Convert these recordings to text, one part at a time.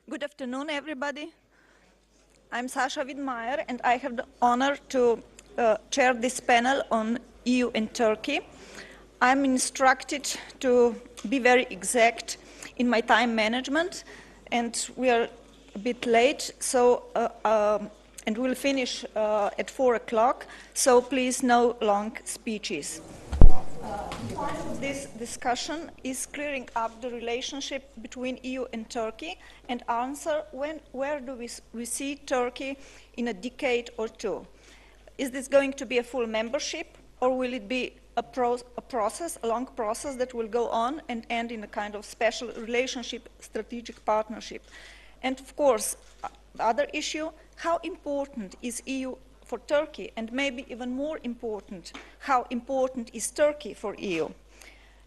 Good afternoon, everybody. I'm Sasha Widmeyer, and I have the honor to chair this panel on EU and Turkey. I'm instructed to be very exact in my time management, and we are a bit late, so and we'll finish at 4 o'clock, so please no long speeches. Part of this discussion is clearing up the relationship between EU and Turkey and answer where do we see Turkey in a decade or two. Is this going to be a full membership, or will it be a long process that will go on and end in a kind of special relationship, strategic partnership? And of course, the other issue, how important is EU for Turkey, and maybe even more important, how important is Turkey for EU?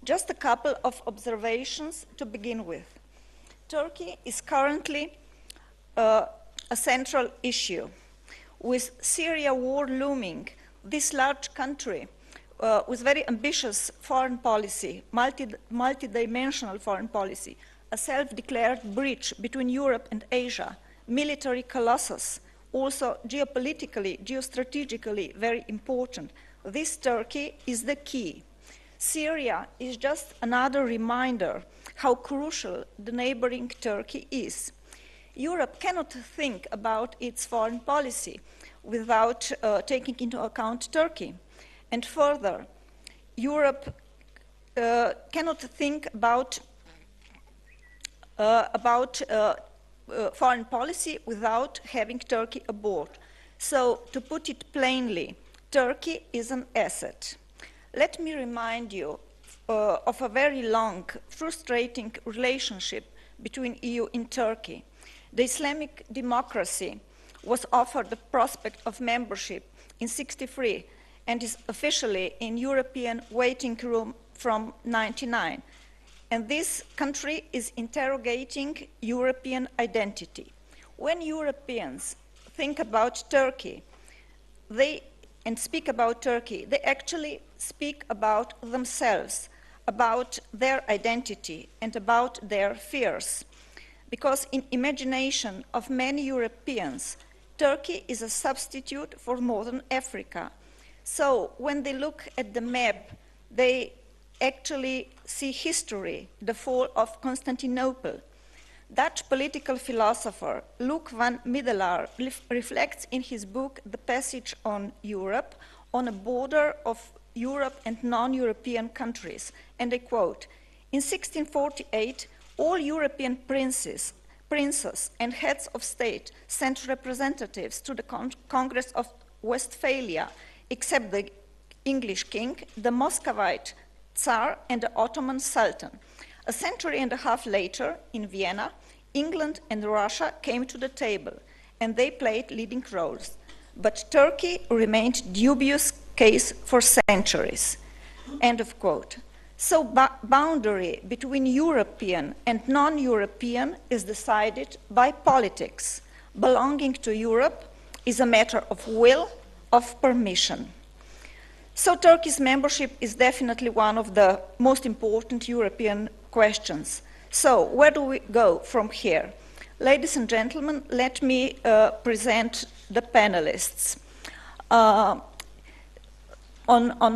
Just a couple of observations to begin with. Turkey is currently a central issue. With Syria war looming, this large country with very ambitious foreign policy, multidimensional foreign policy, a self-declared bridge between Europe and Asia, military colossus, also geopolitically, geostrategically very important. This Turkey is the key. Syria is just another reminder how crucial the neighboring Turkey is. Europe cannot think about its foreign policy without taking into account Turkey. And further, Europe cannot think about foreign policy without having Turkey aboard. So, to put it plainly, Turkey is an asset. Let me remind you of a very long, frustrating relationship between EU and Turkey. The Islamic democracy was offered the prospect of membership in '63 and is officially in European waiting room from '99. And this country is interrogating European identity. When Europeans think about Turkey, and speak about Turkey, they actually speak about themselves, about their identity, and about their fears. Because in imagination of many Europeans, Turkey is a substitute for modern Africa. So when they look at the map, they actually see history, the fall of Constantinople. Dutch political philosopher Luc van Middelaar reflects in his book The Passage on Europe on a border of Europe and non-European countries. And I quote, "In 1648, all European princes and heads of state sent representatives to the Congress of Westphalia, except the English king, the Muscovite Tsar, and the Ottoman Sultan. A century and a half later, in Vienna, England and Russia came to the table, and they played leading roles. But Turkey remained dubious case for centuries." End of quote. So boundary between European and non-European is decided by politics. Belonging to Europe is a matter of will, of permission. So Turkey's membership is definitely one of the most important European questions. So where do we go from here? Ladies and gentlemen, let me present the panelists. On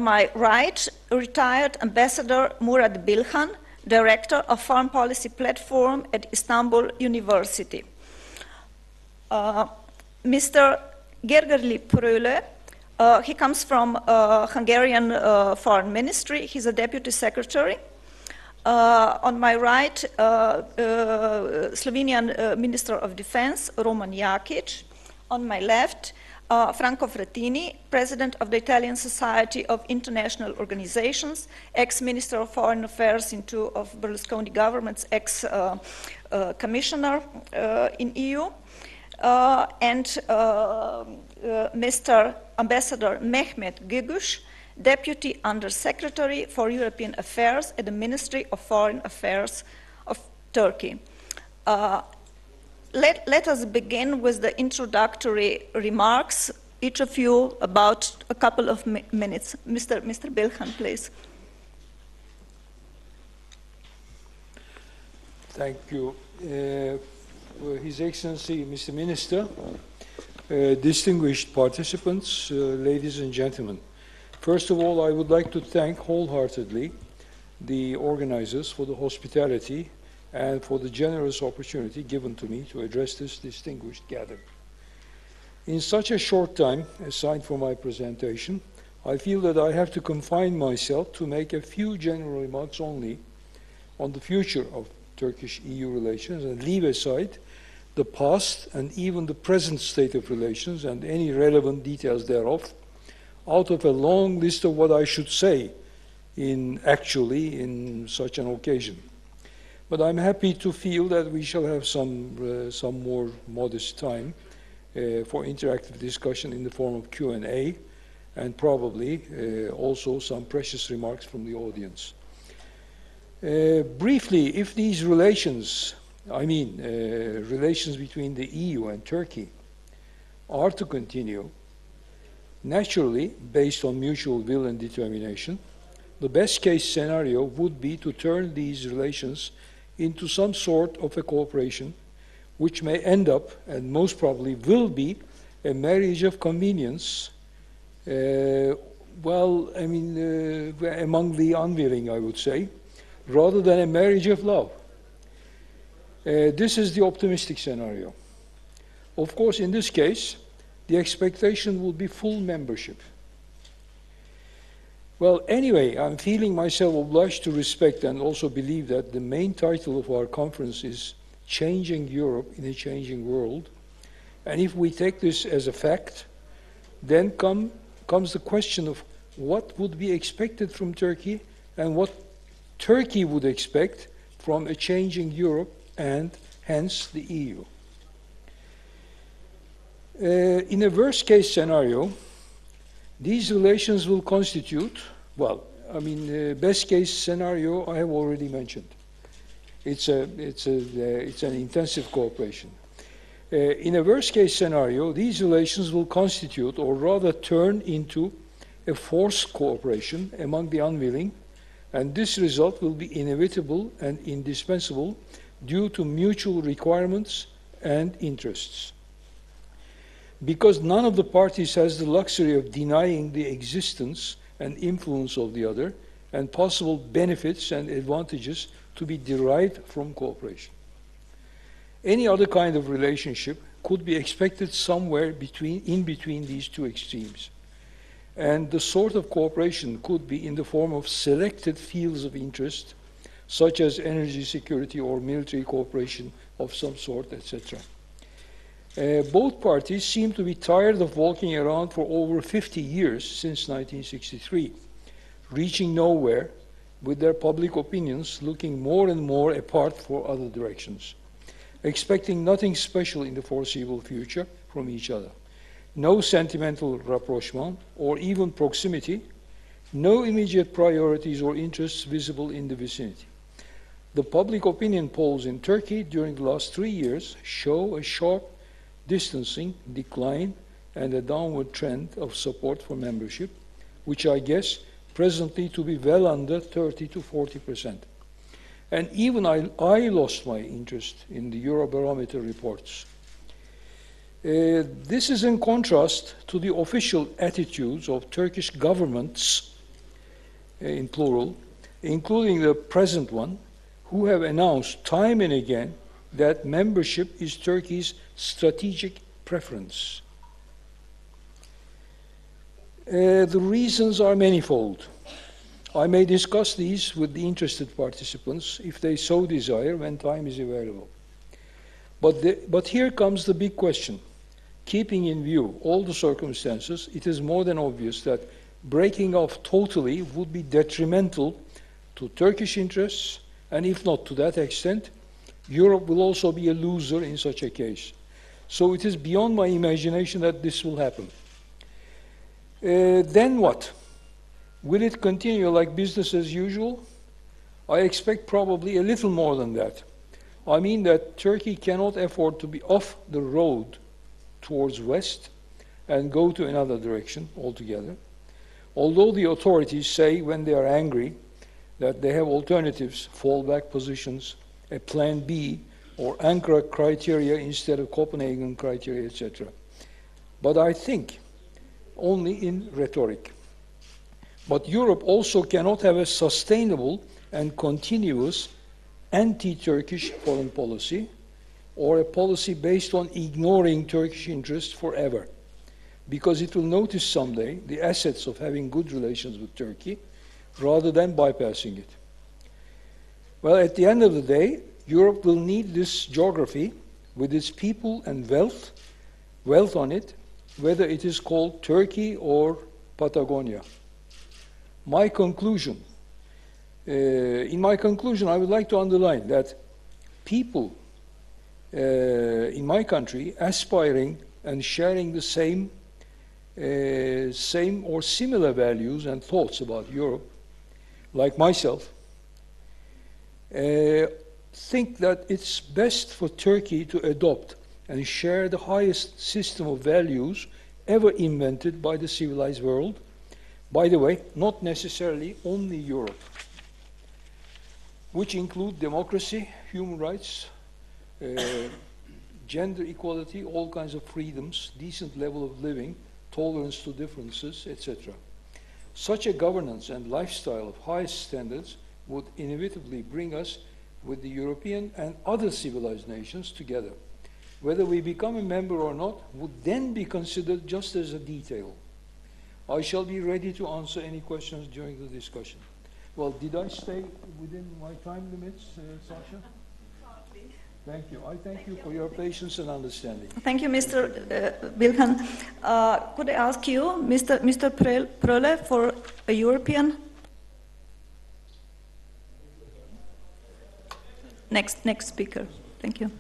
my right, retired Ambassador Murat Bilhan, Director of Foreign Policy Platform at Istanbul University. Mr. Gergerli Pröle, he comes from Hungarian Foreign Ministry. He's a Deputy Secretary. On my right, Slovenian Minister of Defense, Roman Jakic. On my left, Franco Frattini, President of the Italian Society of International Organizations, ex-Minister of Foreign Affairs in two of Berlusconi governments, ex-Commissioner in EU, and Mr. Ambassador Mehmet Gügüş, Deputy Under-Secretary for European Affairs at the Ministry of Foreign Affairs of Turkey. Let us begin with the introductory remarks, each of you about a couple of minutes. Mr. Bilhan, please. Thank you. His Excellency, Mr. Minister, distinguished participants, ladies and gentlemen. First of all, I would like to thank wholeheartedly the organizers for the hospitality and for the generous opportunity given to me to address this distinguished gathering. In such a short time assigned for my presentation, I feel that I have to confine myself to make a few general remarks only on the future of Turkish-EU relations and leave aside the past and even the present state of relations and any relevant details thereof out of a long list of what I should say in such an occasion. But I'm happy to feel that we shall have some more modest time for interactive discussion in the form of Q&A and probably also some precious remarks from the audience. Briefly, if these relations, relations between the EU and Turkey are to continue, naturally, based on mutual will and determination, the best case scenario would be to turn these relations into some sort of a cooperation which may end up, and most probably will be, a marriage of convenience, among the unwilling, I would say, rather than a marriage of love. This is the optimistic scenario. Of course, in this case, the expectation will be full membership. Well, anyway, I'm feeling myself obliged to respect and also believe that the main title of our conference is Changing Europe in a Changing World. And if we take this as a fact, then comes the question of what would be expected from Turkey and what Turkey would expect from a changing Europe and hence the EU. In a worst case scenario, these relations will constitute, best case scenario I have already mentioned. It's an intensive cooperation. In a worst case scenario, these relations will constitute, or rather turn into, a forced cooperation among the unwilling, and this result will be inevitable and indispensable due to mutual requirements and interests. Because none of the parties has the luxury of denying the existence and influence of the other and possible benefits and advantages to be derived from cooperation. Any other kind of relationship could be expected somewhere in between these two extremes. And the sort of cooperation could be in the form of selected fields of interest, such as energy security or military cooperation of some sort, etc. Both parties seem to be tired of walking around for over 50 years since 1963, reaching nowhere with their public opinions looking more and more apart for other directions, expecting nothing special in the foreseeable future from each other. No sentimental rapprochement or even proximity, no immediate priorities or interests visible in the vicinity. The public opinion polls in Turkey during the last 3 years show a sharp distancing, decline, and a downward trend of support for membership, which I guess presently to be well under 30 to 40%. And even I lost my interest in the Eurobarometer reports. This is in contrast to the official attitudes of Turkish governments, in plural, including the present one, who have announced time and again that membership is Turkey's strategic preference. The reasons are manifold. I may discuss these with the interested participants if they so desire when time is available. But here comes the big question. Keeping in view all the circumstances, it is more than obvious that breaking off totally would be detrimental to Turkish interests, and if not to that extent, Europe will also be a loser in such a case. So it is beyond my imagination that this will happen. Then what? Will it continue like business as usual? I expect probably a little more than that. I mean that Turkey cannot afford to be off the road towards west and go to another direction altogether. Although the authorities say when they are angry that they have alternatives, fallback positions, a plan B or Ankara criteria instead of Copenhagen criteria, etc. But I think only in rhetoric. But Europe also cannot have a sustainable and continuous anti-Turkish foreign policy, or a policy based on ignoring Turkish interests forever, because it will notice someday the assets of having good relations with Turkey rather than bypassing it. Well, at the end of the day, Europe will need this geography with its people and wealth on it, whether it is called Turkey or Patagonia. My conclusion, in my conclusion, I would like to underline that people in my country aspiring and sharing the same or similar values and thoughts about Europe, like myself, think that it's best for Turkey to adopt and share the highest system of values ever invented by the civilized world. By the way, not necessarily only Europe, which include democracy, human rights, gender equality, all kinds of freedoms, decent level of living, tolerance to differences, etc. Such a governance and lifestyle of highest standards would inevitably bring us with the European and other civilized nations together. Whether we become a member or not would then be considered just as a detail. I shall be ready to answer any questions during the discussion. Well, did I stay within my time limits, Sasha? Thank you. I thank you for your patience and understanding. Thank you, Mr. Bilhan. Could I ask you, Mr. Pröle, for a European? Next speaker. Thank you.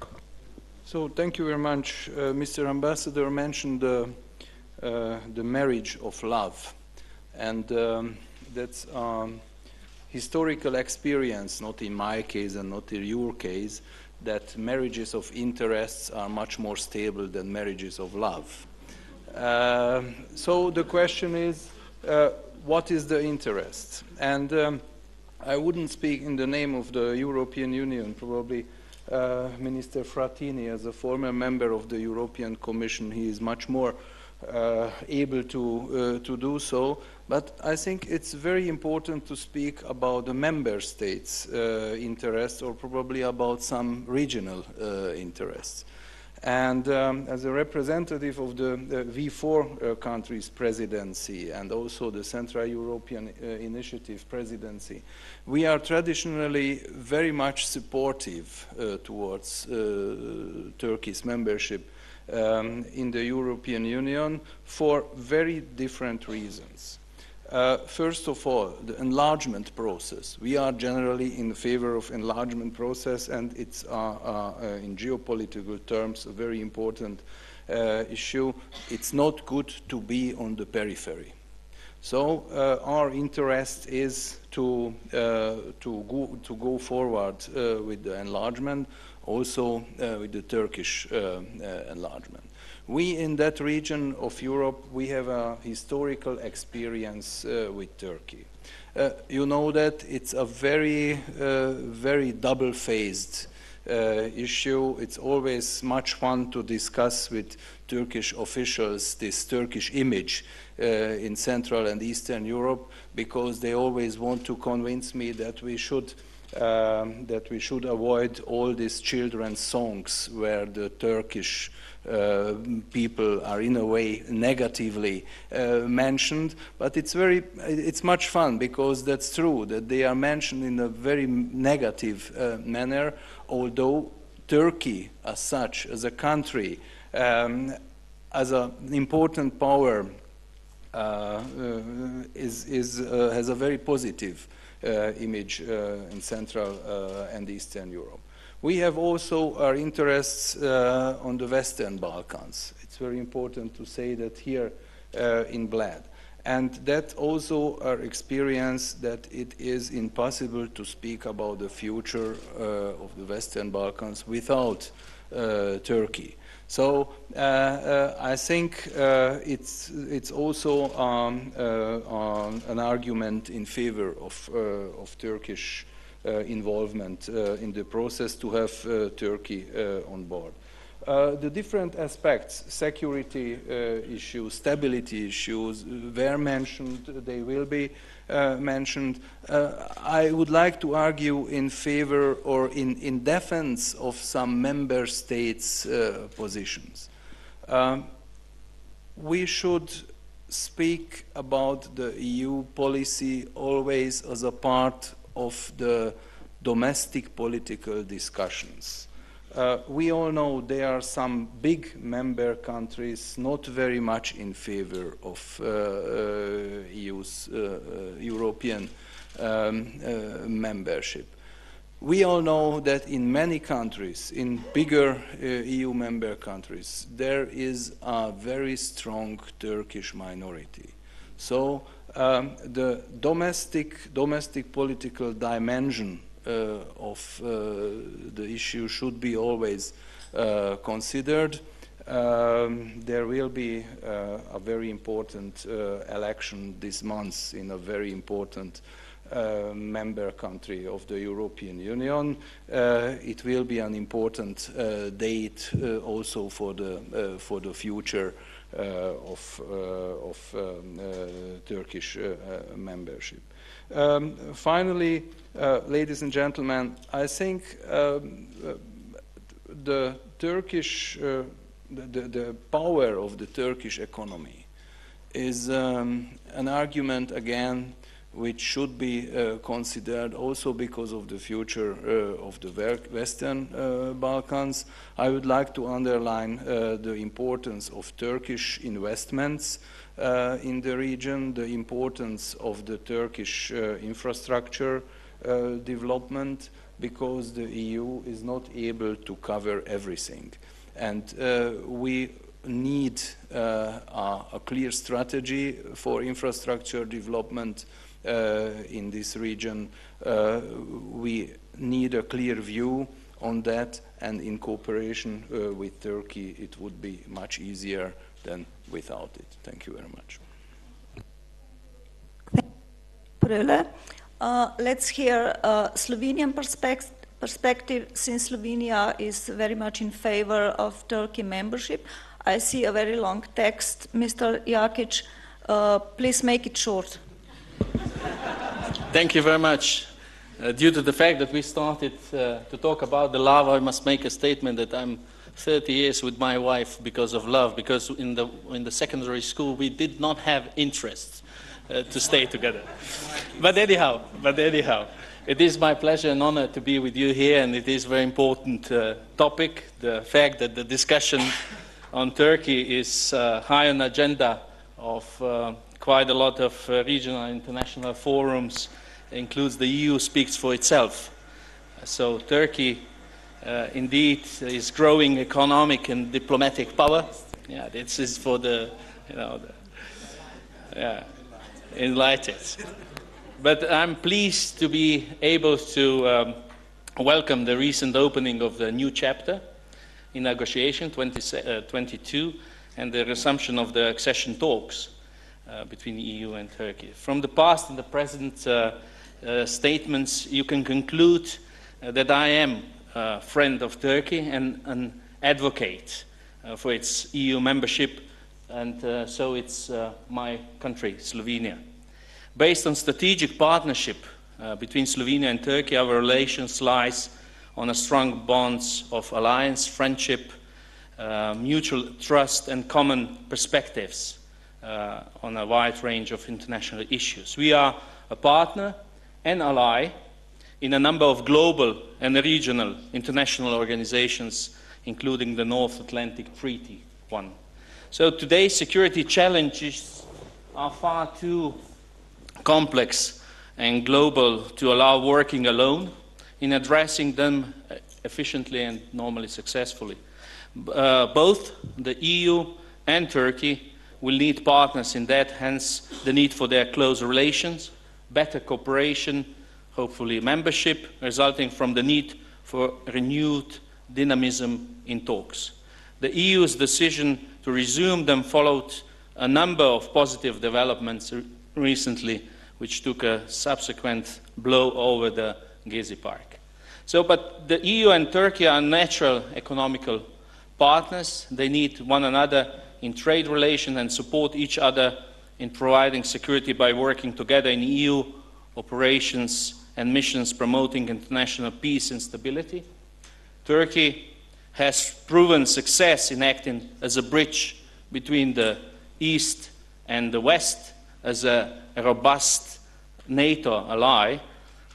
So thank you very much. Mr. Ambassador mentioned the marriage of love, and that's historical experience, not in my case and not in your case, that marriages of interests are much more stable than marriages of love. So the question is, what is the interest? And I wouldn't speak in the name of the European Union, probably Minister Frattini, as a former member of the European Commission, he is much more able to do so. But I think it's very important to speak about the member states' interests, or probably about some regional interests. And as a representative of the V4 countries presidency and also the Central European Initiative presidency, we are traditionally very much supportive towards Turkey's membership in the European Union for very different reasons. First of all, the enlargement process. We are generally in favor of enlargement process, and it's in geopolitical terms a very important issue. It's not good to be on the periphery. So our interest is to go forward with the enlargement, also with the Turkish enlargement. We in that region of Europe, we have a historical experience with Turkey. You know that it's a very double-faced issue. It's always much fun to discuss with Turkish officials this Turkish image in Central and Eastern Europe, because they always want to convince me that we should avoid all these children's songs where the Turkish people are in a way negatively mentioned. But it's much fun, because that's true that they are mentioned in a very negative manner, although Turkey as such, as a country, as an important power, has a very positive image in Central and Eastern Europe. We have also our interests on the Western Balkans. It's very important to say that here in Bled. And that also our experience that it is impossible to speak about the future of the Western Balkans without Turkey. So I think it's also an argument in favor of Turkish involvement in the process to have Turkey on board. The different aspects, security issues, stability issues, were mentioned, they will be mentioned. I would like to argue in favor or in defense of some member states' positions. We should speak about the EU policy always as a part of the domestic political discussions. We all know there are some big member countries not very much in favor of EU's European membership. We all know that in many countries, in bigger EU member countries, there is a very strong Turkish minority. So the domestic political dimension of the issue should be always considered. There will be a very important election this month in a very important member country of the European Union. It will be an important date also for the future of Turkish membership. Finally, ladies and gentlemen, I think the Turkish, the power of the Turkish economy is an argument again which should be considered also because of the future of the Western Balkans. I would like to underline the importance of Turkish investments in the region, the importance of the Turkish infrastructure development, because the EU is not able to cover everything. And we need a clear strategy for infrastructure development in this region. We need a clear view on that, and in cooperation with Turkey it would be much easier than without it. Thank you very much. Let's hear Slovenian perspective, since Slovenia is very much in favor of Turkey membership. I see a very long text. Mr. Jakic, please make it short. Thank you very much. Due to the fact that we started to talk about the love, I must make a statement that I'm 30 years with my wife because of love, because in the secondary school we did not have interest to stay together. But anyhow, it is my pleasure and honor to be with you here, and it is a very important topic, the fact that the discussion on Turkey is high on the agenda of quite a lot of regional and international forums, includes the EU speaks for itself. So Turkey indeed is growing economic and diplomatic power. Yeah, this is for the, enlightened. But I'm pleased to be able to welcome the recent opening of the new chapter in negotiation 2022 and the resumption of the accession talks between the EU and Turkey. From the past and the present statements, you can conclude that I am a friend of Turkey and an advocate for its EU membership, and so it's my country, Slovenia. Based on strategic partnership between Slovenia and Turkey, our relations lies on a strong bonds of alliance, friendship, mutual trust and common perspectives on a wide range of international issues. We are a partner and ally in a number of global and regional international organizations, including the North Atlantic Treaty one. So today's security challenges are far too complex and global to allow working alone in addressing them efficiently and normally successfully. Both the EU and Turkey will need partners in that, hence the need for their close relations, better cooperation, hopefully membership, resulting from the need for renewed dynamism in talks. The EU's decision to resume them followed a number of positive developments recently, which took a subsequent blow over the Gezi Park. So, but the EU and Turkey are natural economical partners. They need one another in trade relations and support each other in providing security by working together in EU operations and missions promoting international peace and stability. Turkey has proven success in acting as a bridge between the East and the West, as a robust NATO ally.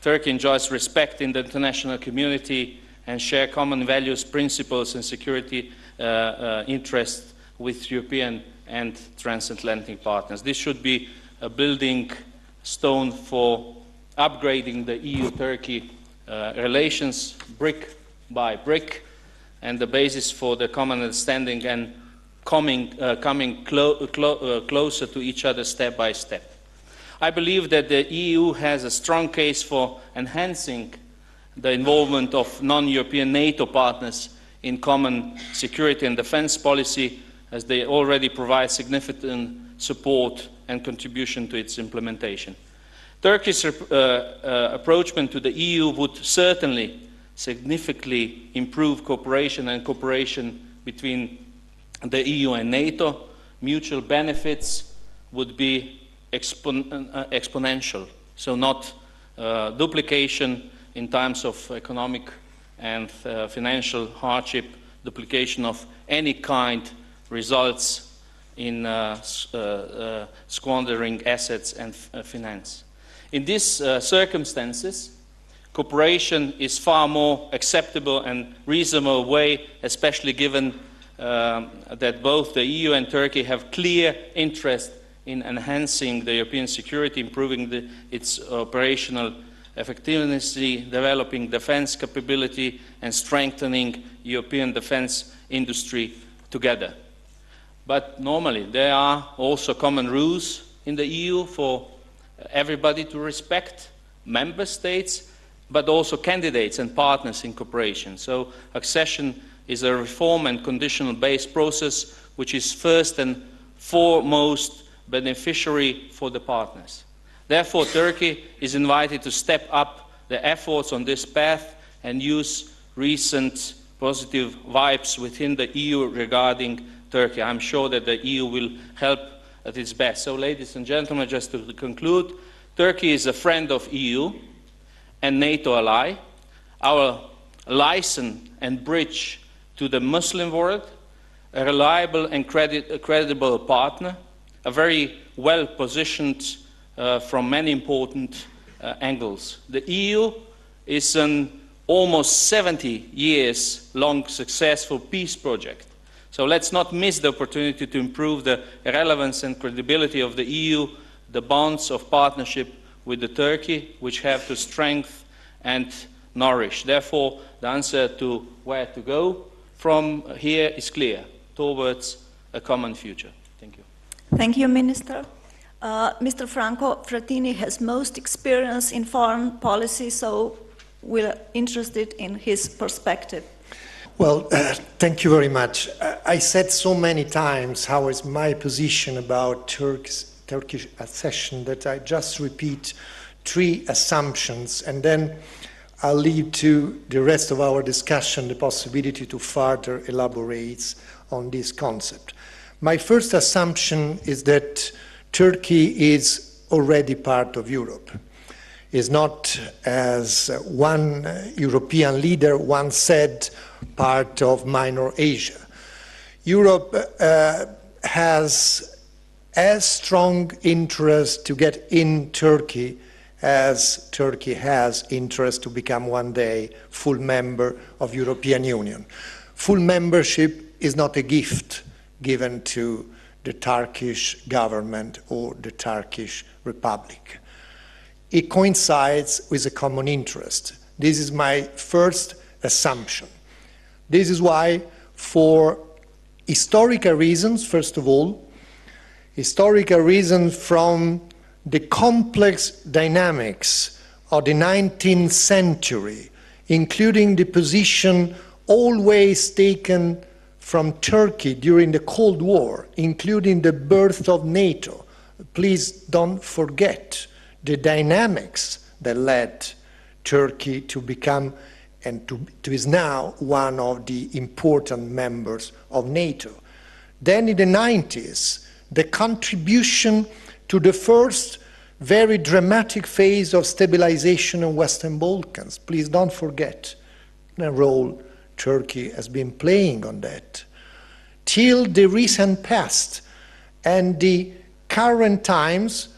Turkey enjoys respect in the international community and shares common values, principles and security interests with European and transatlantic partners. This should be a building stone for upgrading the EU-Turkey relations brick by brick, and the basis for the common understanding and coming closer to each other step by step. I believe that the EU has a strong case for enhancing the involvement of non-European NATO partners in common security and defense policy, as they already provide significant support and contribution to its implementation. Turkey's approachment to the EU would certainly significantly improve cooperation between the EU and NATO. Mutual benefits would be exponential, so not duplication in times of economic and financial hardship. Duplication of any kind results in squandering assets and finance. In these circumstances, cooperation is far more acceptable and reasonable way, especially given that both the EU and Turkey have clear interest in enhancing the European security, improving its operational effectiveness, developing defense capability, and strengthening European defense industry together. But normally, there are also common rules in the EU for everybody to respect, member states, but also candidates and partners in cooperation. So accession is a reform and conditional-based process which is first and foremost beneficiary for the partners. Therefore, Turkey is invited to step up the efforts on this path and use recent positive vibes within the EU regarding Turkey. I'm sure that the EU will help at its best. So, ladies and gentlemen, just to conclude, Turkey is a friend of EU and NATO ally, our license and bridge to the Muslim world, a reliable and credible partner, a very well-positioned from many important angles. The EU is an almost 70 years long successful peace project. So let's not miss the opportunity to improve the relevance and credibility of the EU, the bonds of partnership with the Turkey, which have to strengthen and nourish. Therefore, the answer to where to go from here is clear, towards a common future. Thank you. Thank you, Minister. Mr. Franco Frattini has most experience in foreign policy, so we're interested in his perspective. Well, thank you very much. I said so many times how is my position about Turkish accession that I just repeat 3 assumptions, and then I'll leave to the rest of our discussion the possibility to further elaborate on this concept. My first assumption is that Turkey is already part of Europe. Is not, as one European leader once said, part of minor Asia. Europe has as strong interest to get in Turkey as Turkey has interest to become one day full member of European Union. Full membership is not a gift given to the Turkish government or the Turkish Republic. It coincides with a common interest. This is my first assumption. This is why, for historical reasons, first of all, historical reasons from the complex dynamics of the 19th century, including the position always taken from Turkey during the Cold War, including the birth of NATO. Please don't forget the dynamics that led Turkey to become and to is now one of the important members of NATO. Then in the 90s, the contribution to the first very dramatic phase of stabilization in Western Balkans. Please don't forget the role Turkey has been playing on that. Till the recent past and the current times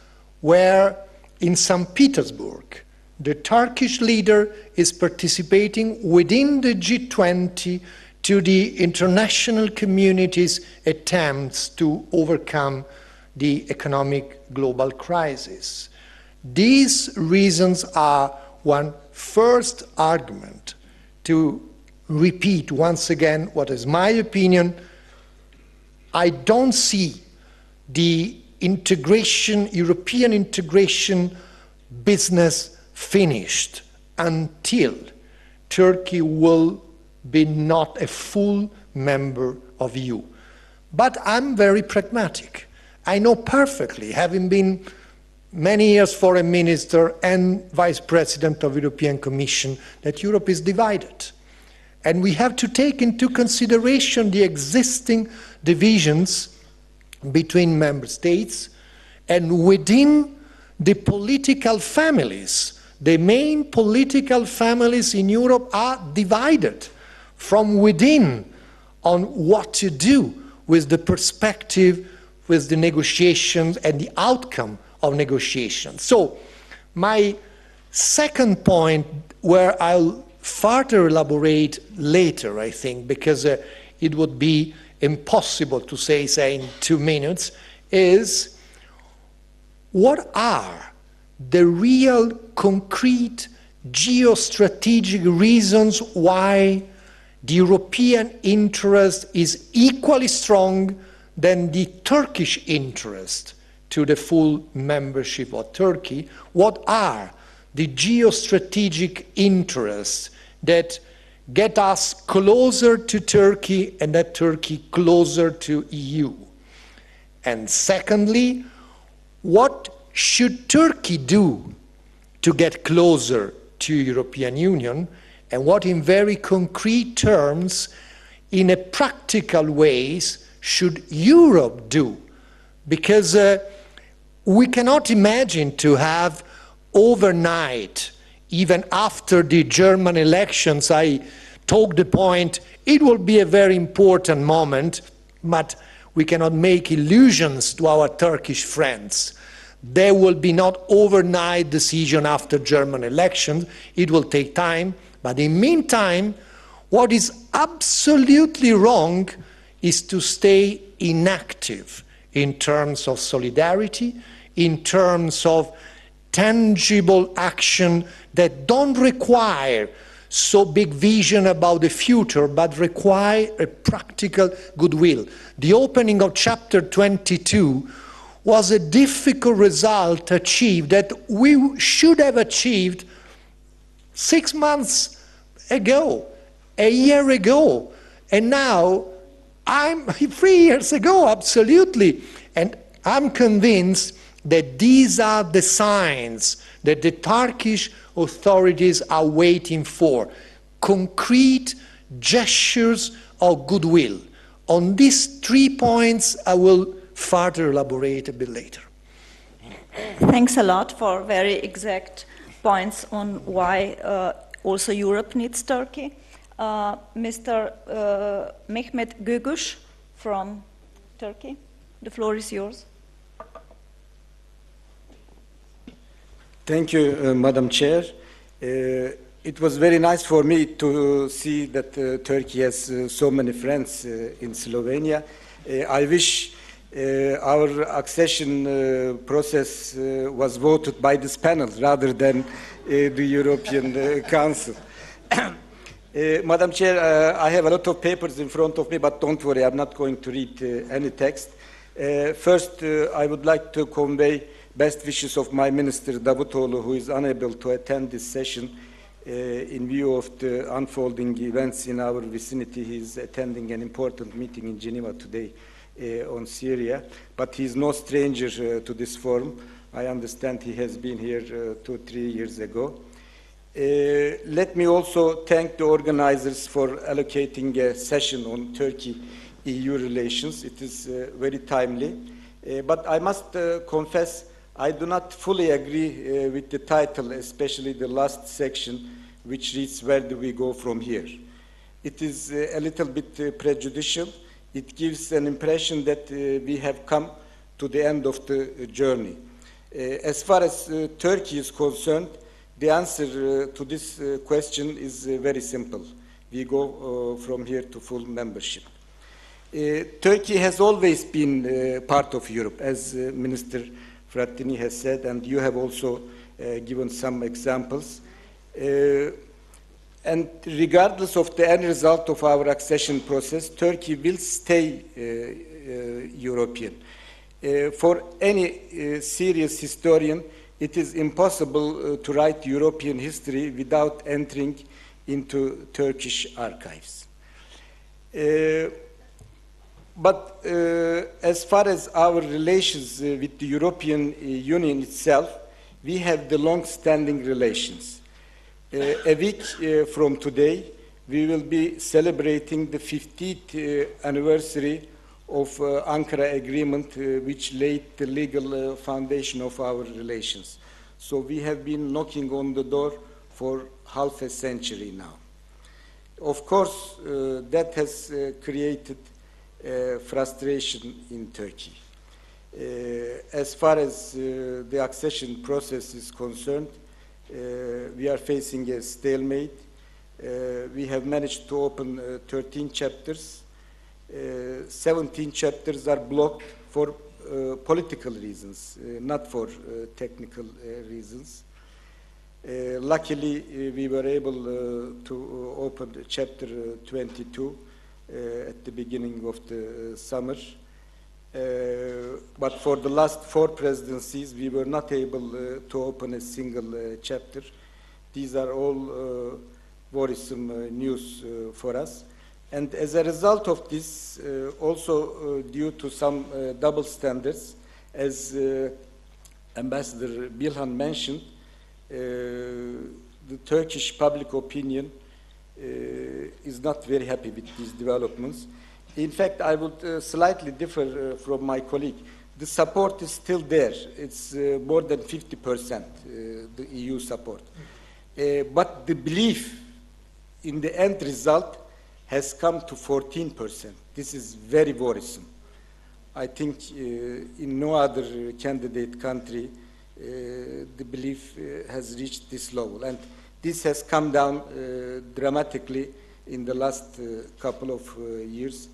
where in St. Petersburg, the Turkish leader is participating within the G20 to the international community's attempts to overcome the economic global crisis. These reasons are one first argument to repeat once again what is my opinion. I don't see the integration, European integration business finished until Turkey will be not a full member of EU. But I'm very pragmatic. I know perfectly, having been many years foreign minister and vice president of the European Commission, that Europe is divided. And we have to take into consideration the existing divisions between member states and within the political families. The main political families in Europe are divided from within on what to do with the perspective, with the negotiations and the outcome of negotiations. So my second point, where I'll further elaborate later, I think, because it would be impossible to say in 2 minutes, is what are the real concrete geostrategic reasons why the European interest is equally strong than the Turkish interest to the full membership of Turkey? What are the geostrategic interests that get us closer to Turkey and that Turkey closer to EU? And secondly, what should Turkey do to get closer to European Union, and what in very concrete terms, in a practical ways, should Europe do? Because we cannot imagine to have overnight, even after the German elections, I took the point, it will be a very important moment, but we cannot make illusions to our Turkish friends. There will be not overnight decision after German elections. It will take time. But in the meantime, what is absolutely wrong is to stay inactive in terms of solidarity, in terms of tangible action that don't require so big vision about the future, but require a practical goodwill. The opening of chapter 22 was a difficult result achieved that we should have achieved 6 months ago, a year ago, and now 3 years ago, absolutely. And I'm convinced that these are the signs that the Turkish authorities are waiting for, concrete gestures of goodwill. On these 3 points, I will further elaborate a bit later. Thanks a lot for very exact points on why also Europe needs Turkey. Mr. Mehmet Göguş from Turkey, the floor is yours. Thank you, Madam Chair. It was very nice for me to see that Turkey has so many friends in Slovenia. I wish our accession process was voted by this panel rather than the European Council. Madam Chair, I have a lot of papers in front of me, but don't worry, I'm not going to read any text. First, I would like to convey best wishes of my Minister Davutoğlu, who is unable to attend this session in view of the unfolding events in our vicinity. He is attending an important meeting in Geneva today on Syria, but he is no stranger to this forum. I understand he has been here 2 or 3 years ago. Let me also thank the organizers for allocating a session on Turkey-EU relations. It is very timely. But I must confess, I do not fully agree with the title, especially the last section, which reads, "Where do we go from here?" It is a little bit prejudicial. It gives an impression that we have come to the end of the journey. As far as Turkey is concerned, the answer to this question is very simple. We go from here to full membership. Turkey has always been part of Europe, as Minister Frattini has said, and you have also given some examples. And regardless of the end result of our accession process, Turkey will stay European. For any serious historian, it is impossible to write European history without entering into Turkish archives. But as far as our relations with the European Union itself, we have the long-standing relations. A week from today, we will be celebrating the 50th anniversary of Ankara Agreement, which laid the legal foundation of our relations. So we have been knocking on the door for half a century now. Of course, that has created frustration in Turkey. As far as the accession process is concerned, we are facing a stalemate. We have managed to open 13 chapters. 17 chapters are blocked for political reasons, not for technical reasons. Luckily, we were able to open chapter 22 at the beginning of the summer. But for the last 4 presidencies, we were not able to open a single chapter. These are all worrisome news for us. And as a result of this, also due to some double standards, as Ambassador Bilhan mentioned, the Turkish public opinion is not very happy with these developments. In fact, I would slightly differ from my colleague. The support is still there. It's more than 50%, the EU support. But the belief in the end result has come to 14%. This is very worrisome. I think in no other candidate country the belief has reached this level. And this has come down dramatically in the last couple of years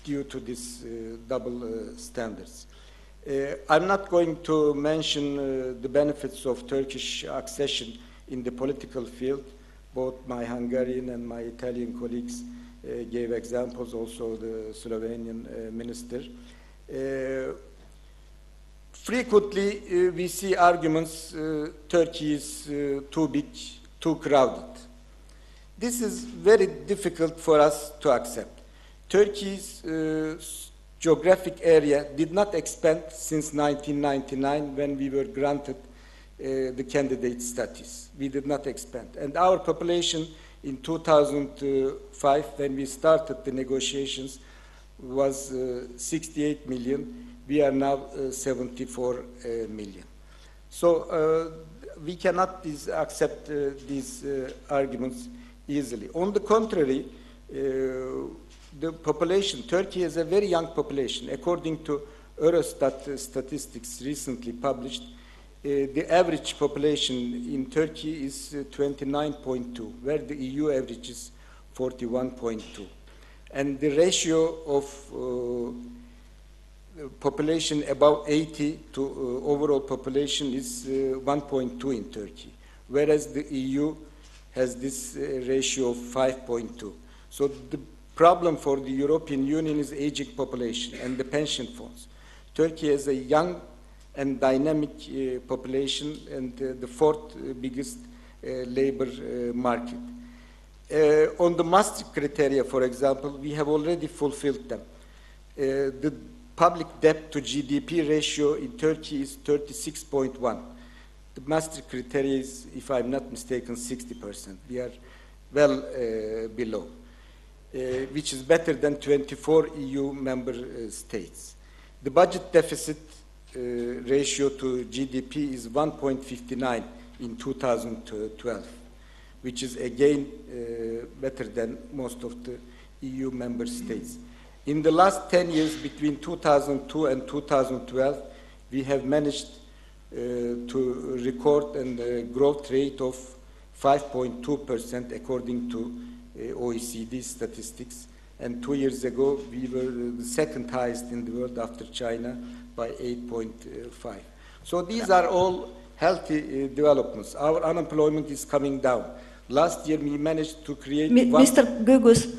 due to these double standards. I'm not going to mention the benefits of Turkish accession in the political field. Both my Hungarian and my Italian colleagues gave examples, also the Slovenian minister. Frequently, we see arguments, Turkey is too big, too crowded. This is very difficult for us to accept. Turkey's geographic area did not expand since 1999 when we were granted the candidate status. We did not expand. And our population in 2005, when we started the negotiations, was 68 million. We are now 74 million. So we cannot accept these arguments easily. On the contrary, the population, Turkey has a very young population. According to Eurostat statistics recently published, the average population in Turkey is 29.2, where the EU average is 41.2. And the ratio of population above 80 to overall population is 1.2 in Turkey, whereas the EU has this ratio of 5.2. So the problem for the European Union is aging population and the pension funds. Turkey has a young and dynamic population and the 4th biggest labor market. On the Maastricht criteria, for example, we have already fulfilled them. The public debt to GDP ratio in Turkey is 36.1. The Maastricht criteria is, if I'm not mistaken, 60%. We are well below, which is better than 24 EU member states. The budget deficit ratio to GDP is 1.59 in 2012, which is again better than most of the EU member states. In the last 10 years, between 2002 and 2012, we have managed to record a growth rate of 5.2% according to OECD statistics. And 2 years ago, we were the second highest in the world after China by 8.5. So these are all healthy developments. Our unemployment is coming down. Last year, we managed to create... Mr. Gugus,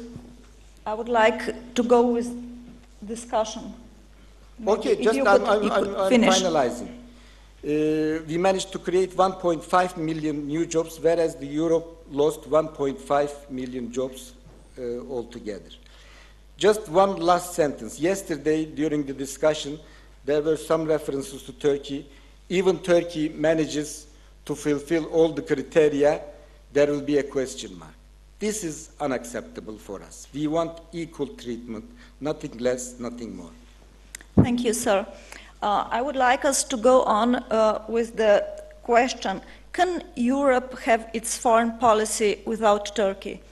I would like to go with discussion. Okay, just I'm finalizing. We managed to create 1.5 million new jobs, whereas the Europe lost 1.5 million jobs altogether. Just one last sentence. Yesterday, during the discussion, there were some references to Turkey. Even Turkey manages to fulfill all the criteria, there will be a question mark. This is unacceptable for us. We want equal treatment, nothing less, nothing more. Thank you, sir. I would like us to go on with the question, can Europe have its foreign policy without Turkey?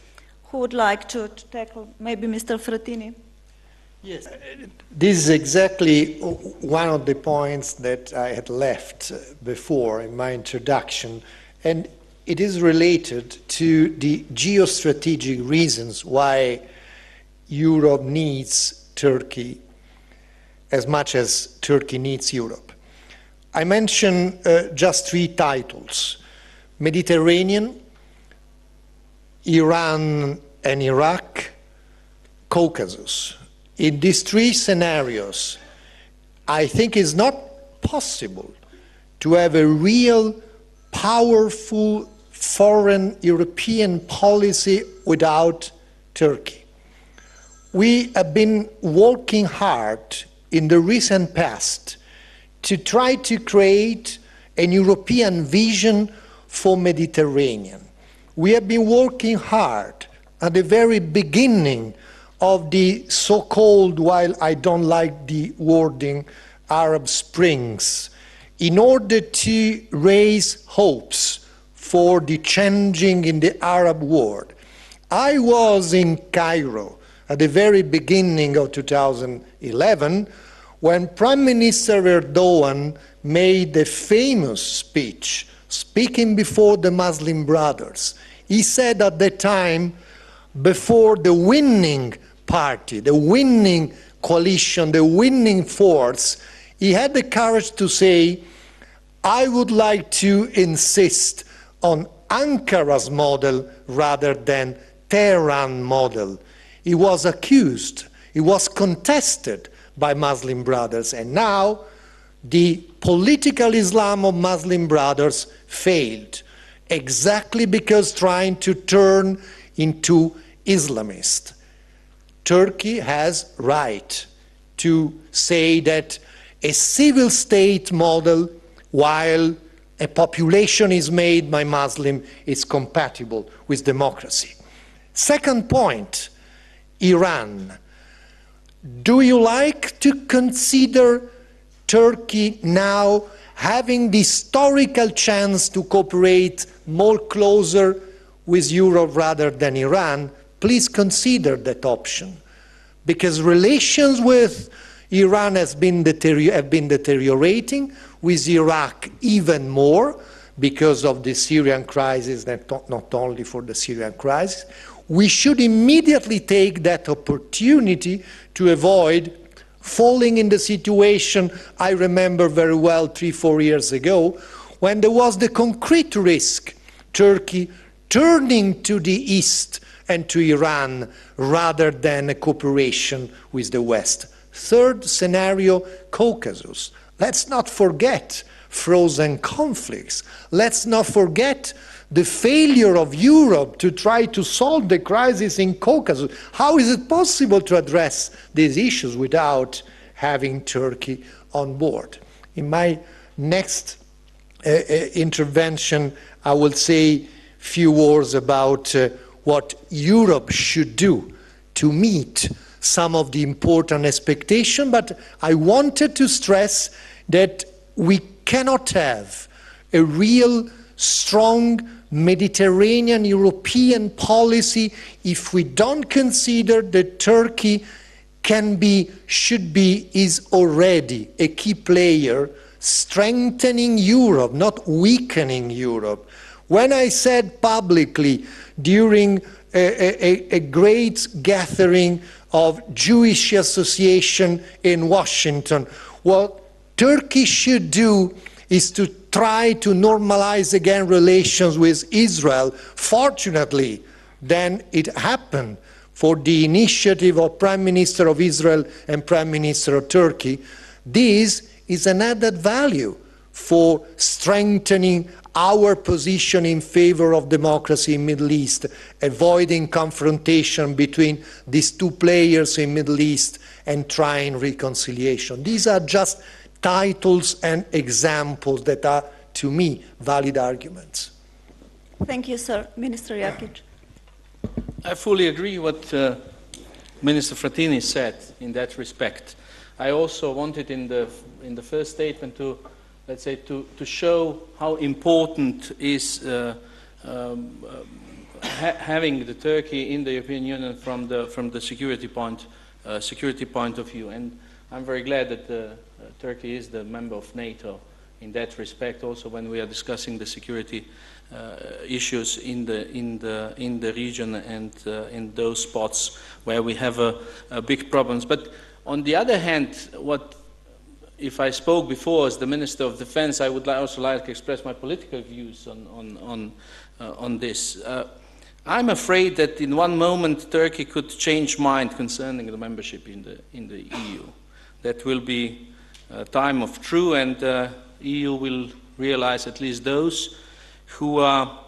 Who would like to tackle? Maybe Mr. Frattini? Yes. This is exactly one of the points that I had left before in my introduction, and it is related to the geostrategic reasons why Europe needs Turkey as much as Turkey needs Europe. I mention just three titles: Mediterranean, Iran and Iraq, Caucasus. In these three scenarios, I think it's not possible to have a real powerful foreign European policy without Turkey. We have been working hard in the recent past to try to create a European vision for Mediterranean. We have been working hard at the very beginning of the so-called, while I don't like the wording, Arab Springs, in order to raise hopes for the changing in the Arab world. I was in Cairo at the very beginning of 2011 when Prime Minister Erdogan made a famous speech speaking before the Muslim Brothers. He said at the time, before the winning party, the winning coalition, the winning force, he had the courage to say, I would like to insist on Ankara's model rather than Tehran model. He was accused, he was contested by Muslim Brothers, and now the political Islam of Muslim Brothers failed, exactly because trying to turn into Islamist. Turkey has right to say that a civil state model, while a population is made by Muslim, is compatible with democracy. Second point, Iran. Do you like to consider Turkey now having the historical chance to cooperate more closer with Europe rather than Iran? Please consider that option, because relations with Iran have been deteriorating, with Iraq even more because of the Syrian crisis, not only for the Syrian crisis. We should immediately take that opportunity to avoid falling in the situation I remember very well 3-4 years ago, when there was the concrete risk, Turkey turning to the east and to Iran rather than a cooperation with the West. Third scenario, Caucasus. Let's not forget frozen conflicts. Let's not forget the failure of Europe to try to solve the crisis in Caucasus. How is it possible to address these issues without having Turkey on board? In my next intervention, I will say few words about what Europe should do to meet some of the important expectations, but I wanted to stress that we cannot have a real strong Mediterranean European policy if we don't consider that Turkey can be, should be, is already a key player strengthening Europe, not weakening Europe. When I said publicly during a great gathering of Jewish association in Washington, what Turkey should do is to try to normalize again relations with Israel. Fortunately, then it happened for the initiative of Prime Minister of Israel and Prime Minister of Turkey. This is an added value for strengthening our position in favor of democracy in Middle East, avoiding confrontation between these two players in Middle East and trying reconciliation. These are just titles and examples that are, to me, valid arguments. Thank you, sir. Minister Jakic. I fully agree what Minister Frattini said in that respect. I also wanted in the first statement to, let's say, to show how important is having the Turkey in the European Union from the security point of view. And I'm very glad that Turkey is the member of NATO in that respect. Also, when we are discussing the security issues in the region and in those spots where we have a big problems. But on the other hand, if I spoke before as the Minister of Defense, I would also like to express my political views on this. I'm afraid that in one moment Turkey could change mind concerning the membership in the EU. That will be a time of truth, and the EU will realize, at least those who are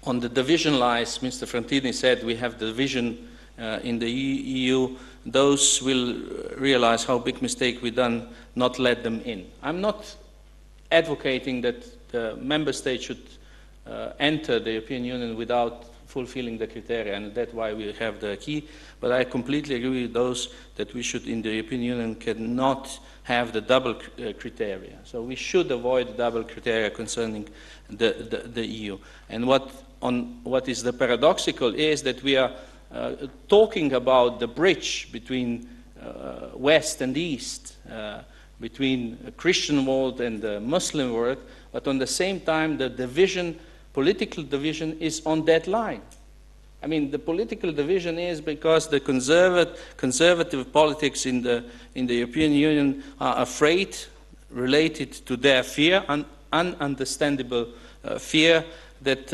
on the division lines. Mr. Frattini said we have division in the EU. Those will realize how big mistake we've done not let them in. I'm not advocating that the member state should enter the European Union without fulfilling the criteria, and that's why we have the key. But I completely agree with those that we should, in the European Union, cannot have the double criteria. So we should avoid the double criteria concerning the EU. And what is the paradoxical is that we are talking about the bridge between West and East, between the Christian world and the Muslim world, but on the same time the division, political division, is on that line. I mean, the political division is because the conservative politics in the European Union are afraid, related to their fear, ununderstandable fear that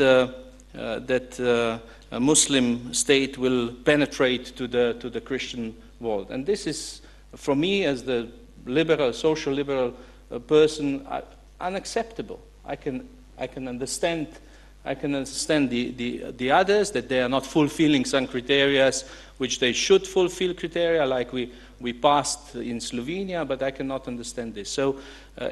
a Muslim state will penetrate to the Christian world. And this is, for me, as the liberal, social liberal person, unacceptable. I can understand the others, that they are not fulfilling some criteria which they should fulfill criteria, like we passed in Slovenia, but I cannot understand this. So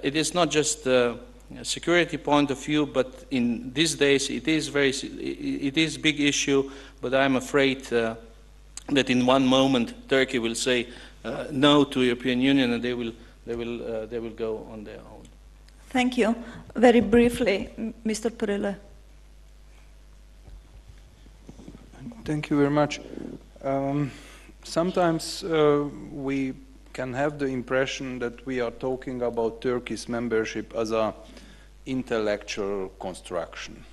it is not just a security point of view, but in these days it is a big issue, but I'm afraid that in one moment Turkey will say no to European Union, and they will go on their own. Thank you. Very briefly, Mr. Perele. Thank you very much. Sometimes we can have the impression that we are talking about Turkey's membership as an intellectual construction.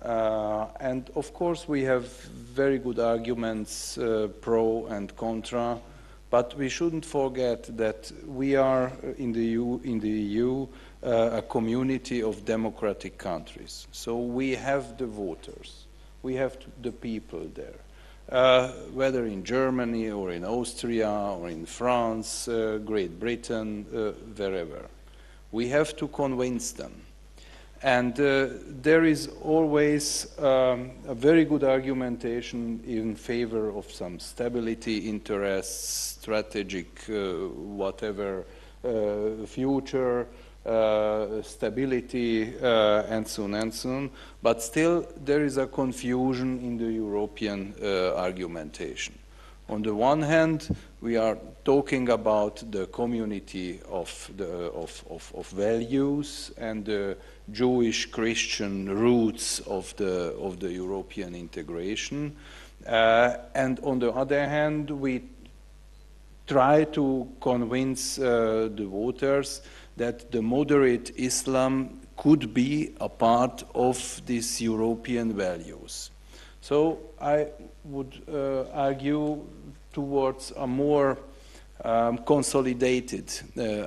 And of course we have very good arguments pro and contra, but we shouldn't forget that we are in the EU a community of democratic countries. So we have the voters. We have the people there, whether in Germany or in Austria or in France, Great Britain, wherever. We have to convince them. And there is always a very good argumentation in favor of some stability interests, strategic whatever future, stability, and so on and so on. But still, there is a confusion in the European argumentation. On the one hand, we are talking about the community of values and the Jewish Christian roots of the European integration. And on the other hand, we try to convince the voters that the moderate Islam could be a part of these European values. So I would argue towards a more consolidated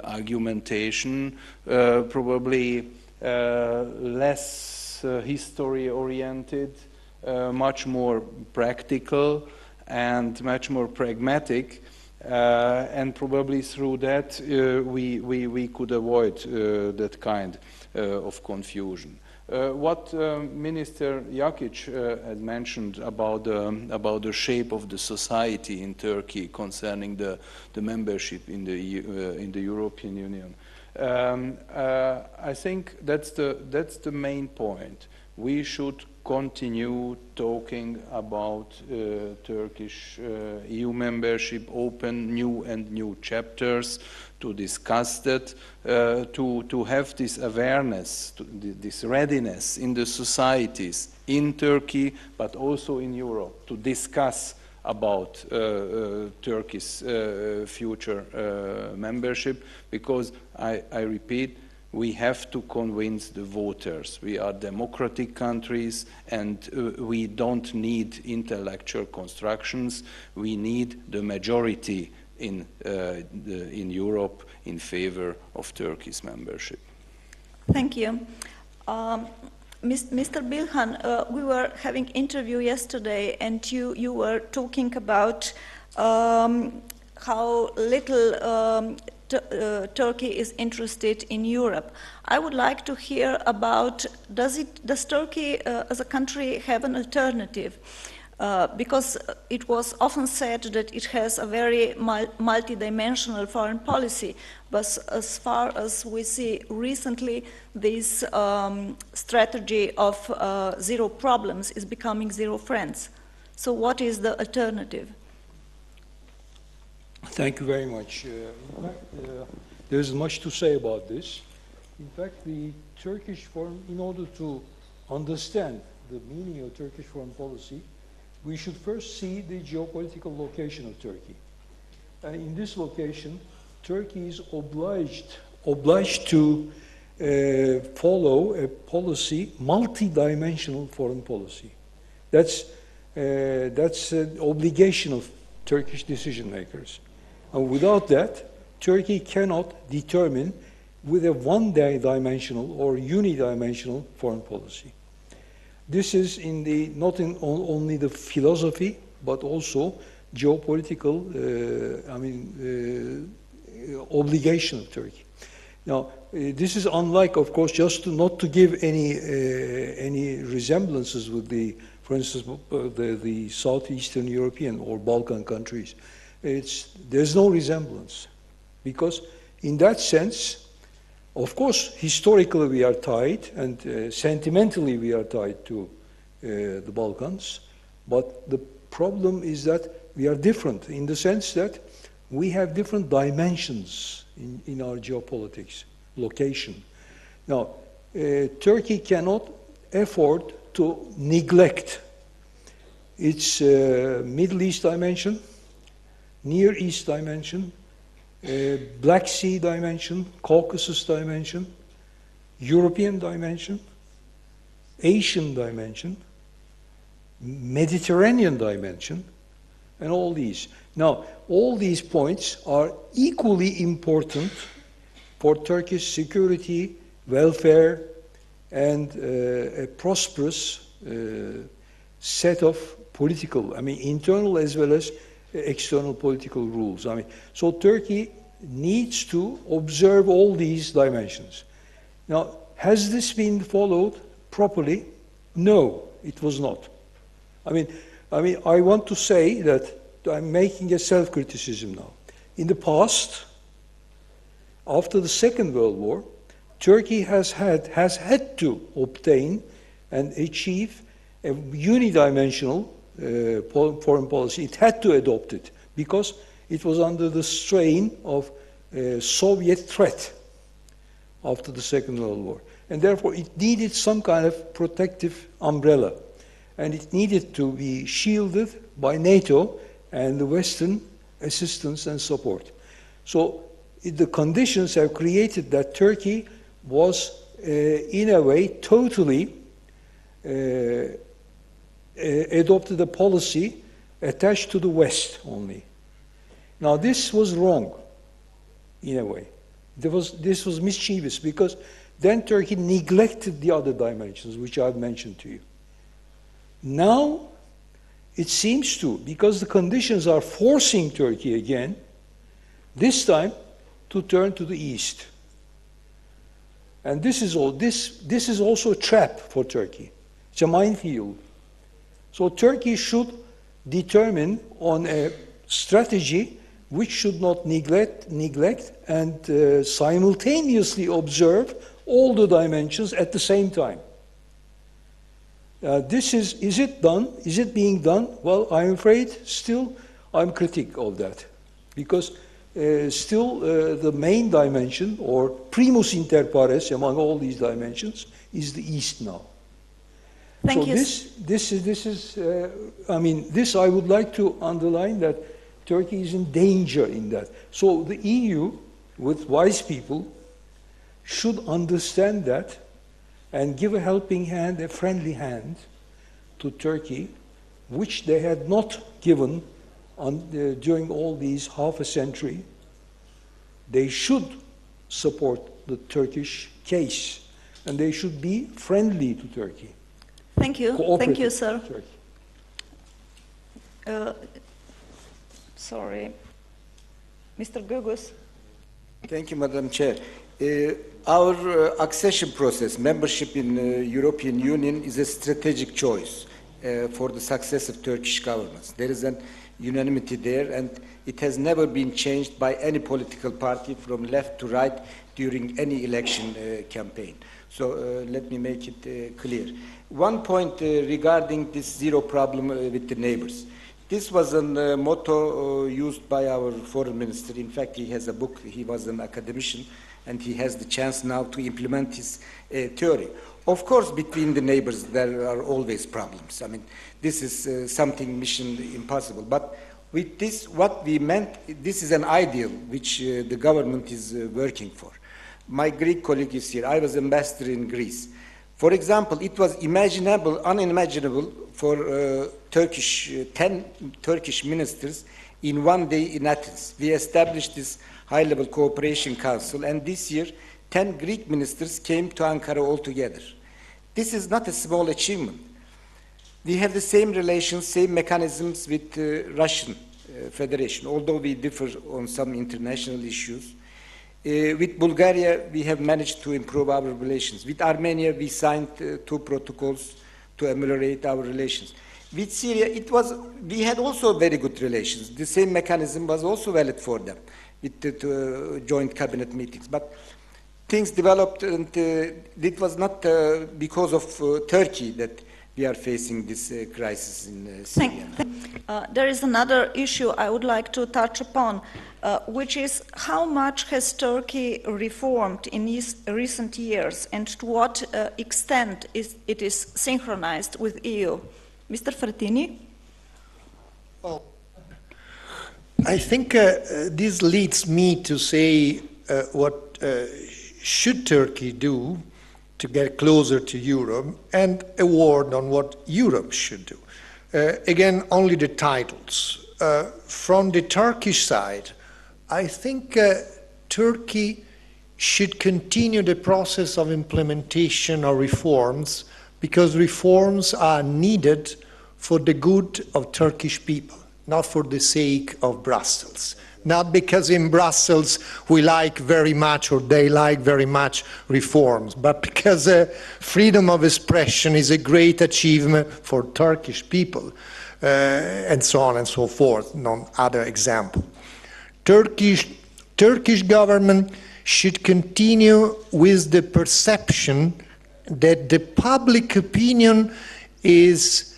argumentation, probably less history-oriented, much more practical and much more pragmatic, and probably through that we could avoid that kind of confusion. What Minister Jakic has mentioned about the shape of the society in Turkey concerning the membership in the European Union, I think that's the main point. We should continue talking about Turkish EU membership, open new chapters to discuss that, to have this awareness, this readiness in the societies in Turkey, but also in Europe, to discuss about Turkey's future membership, because I repeat, we have to convince the voters. We are democratic countries, and we don't need intellectual constructions. We need the majority in Europe in favor of Turkey's membership. Thank you. Mr. Bilhan, we were having interview yesterday, and you were talking about how little Turkey is interested in Europe. I would like to hear about, does Turkey as a country have an alternative? Because it was often said that it has a very multidimensional foreign policy, but as far as we see recently, this strategy of zero problems is becoming zero friends. So what is the alternative? Thank you very much. In fact, there's much to say about this. In fact, the Turkish foreign, in order to understand the meaning of Turkish foreign policy, we should first see the geopolitical location of Turkey. In this location, Turkey is obliged to follow a policy, multi-dimensional foreign policy. That's an obligation of Turkish decision makers. And without that, Turkey cannot determine with a one-dimensional or unidimensional foreign policy. This is not only the philosophy, but also geopolitical obligation of Turkey. Now, this is unlike, of course, just not to give any resemblances with for instance, the Southeastern European or Balkan countries. There's no resemblance, because in that sense, of course, historically we are tied, and sentimentally we are tied to the Balkans, but the problem is that we are different in the sense that we have different dimensions in our geopolitics, location. Now, Turkey cannot afford to neglect its Middle East dimension, Near East dimension, Black Sea dimension, Caucasus dimension, European dimension, Asian dimension, Mediterranean dimension, and all these. Now, all these points are equally important for Turkish security, welfare, and a prosperous set of political, internal as well as external political rules. So Turkey needs to observe all these dimensions. Now, has this been followed properly? No, it was not. I want to say that I'm making a self-criticism now. In the past, after the Second World War, Turkey has had to obtain and achieve a unidimensional foreign policy. It had to adopt it because it was under the strain of Soviet threat after the Second World War. And therefore, it needed some kind of protective umbrella. And it needed to be shielded by NATO and the Western assistance and support. So the conditions have created that Turkey was, in a way, totally adopted a policy attached to the West only. Now, this was wrong, in a way. This was mischievous, because then Turkey neglected the other dimensions, which I've mentioned to you. Now, it seems to, because the conditions are forcing Turkey again, this time, to turn to the East. And this is also a trap for Turkey. It's a minefield. So Turkey should determine on a strategy which should not neglect and simultaneously observe all the dimensions at the same time. Is it done? Is it being done? Well, I'm afraid still I'm critic of that, because still the main dimension, or primus inter pares among all these dimensions, is the East now. Thank you. This I would like to underline, that Turkey is in danger in that. So the EU, with wise people, should understand that and give a helping hand, a friendly hand to Turkey, which they had not given during all these half a century. They should support the Turkish case, and they should be friendly to Turkey. Thank you. Thank you, sir. Sorry. Mr. Gugus. Thank you, Madam Chair. Our accession process, membership in the European Union, is a strategic choice for the success of Turkish governments. There is an unanimity there, and it has never been changed by any political party from left to right during any election campaign. So let me make it clear. One point regarding this zero problem with the neighbors. This was a motto used by our foreign minister. In fact, he has a book. He was an academician, and he has the chance now to implement his theory. Of course, between the neighbors, there are always problems. I mean, this is something mission impossible. But with this, what we meant, this is an ideal which the government is working for. My Greek colleague is here. I was ambassador in Greece. For example, it was unimaginable for 10 Turkish ministers in one day in Athens. We established this high-level cooperation council, and this year 10 Greek ministers came to Ankara altogether. This is not a small achievement. We have the same relations, same mechanisms with the Russian Federation, although we differ on some international issues. With Bulgaria, we have managed to improve our relations. With Armenia, we signed 2 protocols to ameliorate our relations. With Syria, we had also very good relations. The same mechanism was also valid for them with the joint cabinet meetings. But things developed, and it was not because of Turkey that we are facing this crisis in Syria. There is another issue I would like to touch upon, which is how much has Turkey reformed in recent years, and to what extent it is synchronized with EU? Mr. Frattini? Well, I think this leads me to say what should Turkey do to get closer to Europe, and a word on what Europe should do. Again, only the titles. From the Turkish side, I think Turkey should continue the process of implementation of reforms, because reforms are needed for the good of Turkish people, not for the sake of Brussels. Not because in Brussels we like very much, or they like very much, reforms, but because freedom of expression is a great achievement for Turkish people, and so on and so forth, no other example. Turkish government should continue with the perception that the public opinion is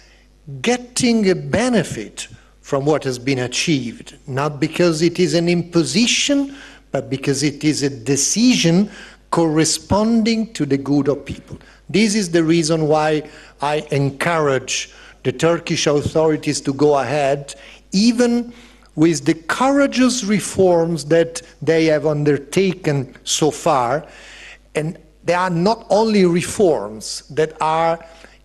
getting a benefit from what has been achieved, not because it is an imposition, but because it is a decision corresponding to the good of people. This is the reason why I encourage the Turkish authorities to go ahead, even with the courageous reforms that they have undertaken so far. And they are not only reforms, that are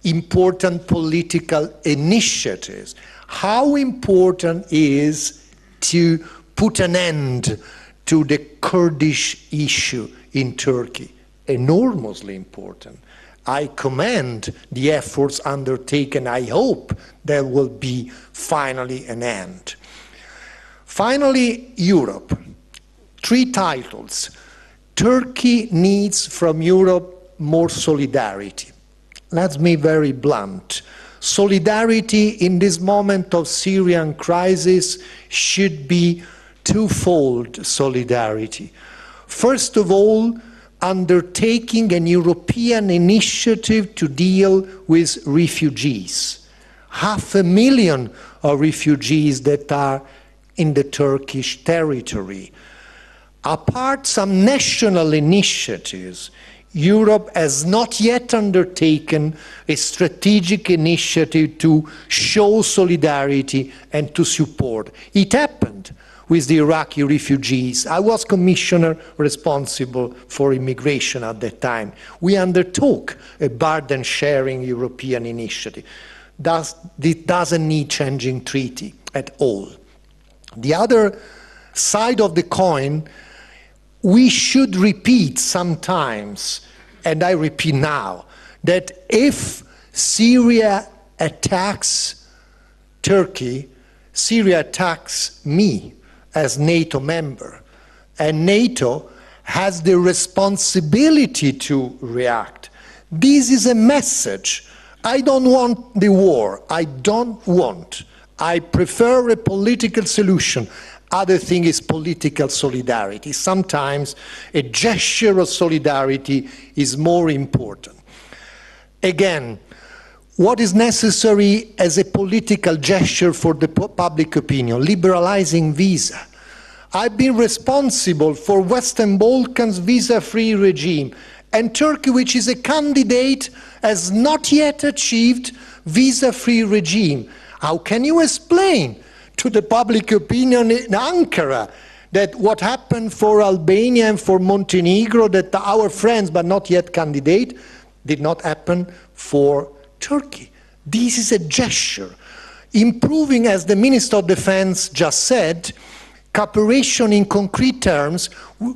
important political initiatives. How important is to put an end to the Kurdish issue in Turkey? Enormously important. I commend the efforts undertaken. I hope there will be finally an end. Finally, Europe. 3 titles. Turkey needs from Europe more solidarity. Let's be very blunt. Solidarity in this moment of Syrian crisis should be twofold solidarity. First of all, undertaking an European initiative to deal with refugees. 500,000 of refugees that are in the Turkish territory. Apart some national initiatives, Europe has not yet undertaken a strategic initiative to show solidarity and to support. It happened with the Iraqi refugees. I was commissioner responsible for immigration at that time. We undertook a burden-sharing European initiative. It doesn't need changing treaty at all. The other side of the coin, we should repeat sometimes, and I repeat now, that if Syria attacks Turkey, Syria attacks me as NATO member, and NATO has the responsibility to react. This is a message. I don't want the war. I don't want. I prefer a political solution. Other thing is political solidarity. Sometimes a gesture of solidarity is more important. Again, what is necessary as a political gesture for the public opinion? Liberalizing visa. I've been responsible for Western Balkans visa-free regime, and Turkey, which is a candidate, has not yet achieved visa-free regime. How can you explain to the public opinion in Ankara that what happened for Albania and for Montenegro, that our friends but not yet candidate, did not happen for Turkey? This is a gesture. Improving, as the Minister of Defense just said, cooperation in concrete terms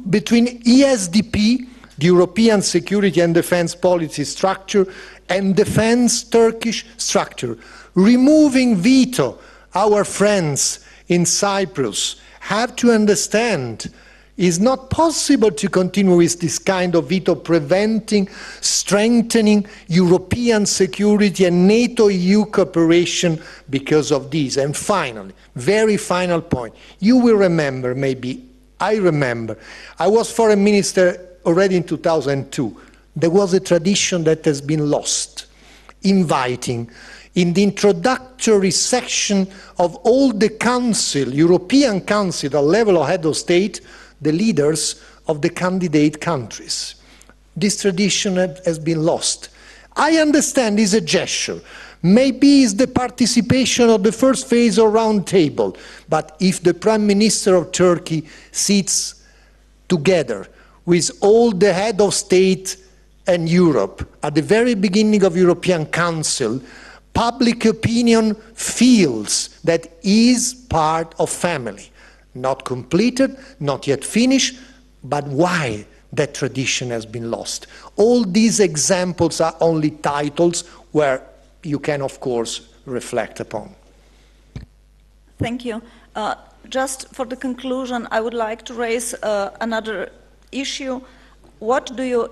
between ESDP, the European Security and Defense Policy structure, and defense Turkish structure. Removing veto. Our friends in Cyprus have to understand it's not possible to continue with this kind of veto, preventing, strengthening European security and NATO-EU cooperation because of this. And finally, very final point, you will remember, maybe I remember, I was foreign minister already in 2002. There was a tradition that has been lost, inviting in the introductory section of all the Council, European Council, at level of head of state, the leaders of the candidate countries. This tradition has been lost. I understand it's a gesture. Maybe it's the participation of the first phase of round table, but if the Prime Minister of Turkey sits together with all the head of state and Europe at the very beginning of European Council, public opinion feels that is part of family. Not completed, not yet finished, but why that tradition has been lost. All these examples are only titles where you can, of course, reflect upon. Thank you. Just for the conclusion, I would like to raise another issue. What do you,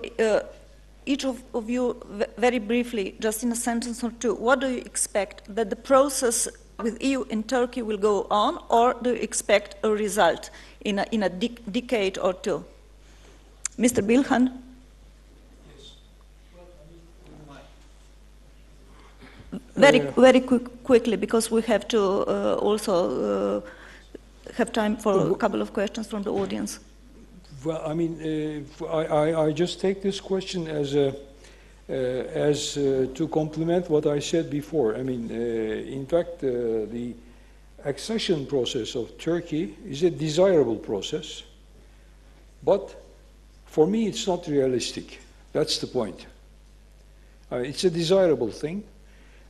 each of you, very briefly, just in a sentence or two, what do you expect that the process with EU in Turkey will go on, or do you expect a result in a decade or two? Mr. Bilhan? Very quickly, because we have to also have time for a couple of questions from the audience. Well, I mean, I just take this question as to complement what I said before. I mean, in fact, the accession process of Turkey is a desirable process, but for me, it's not realistic. That's the point. It's a desirable thing,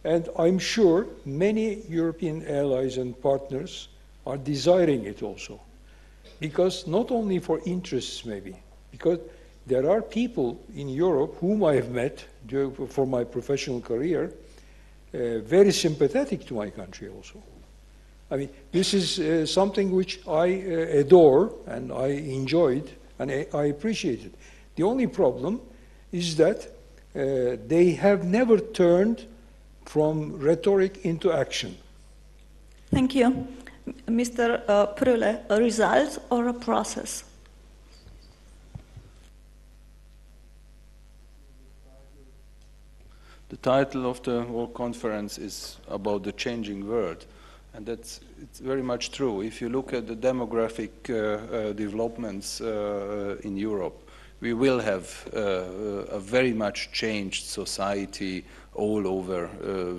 and I'm sure many European allies and partners are desiring it also. Because not only for interests maybe, because there are people in Europe whom I have met for my professional career, very sympathetic to my country also. I mean, this is something which I adore and I enjoyed and I appreciated. The only problem is that they have never turned from rhetoric into action. Thank you. Mr. Prule, a result or a process? The title of the World Conference is about the changing world, and it's very much true. If you look at the demographic developments in Europe, we will have a very much changed society all over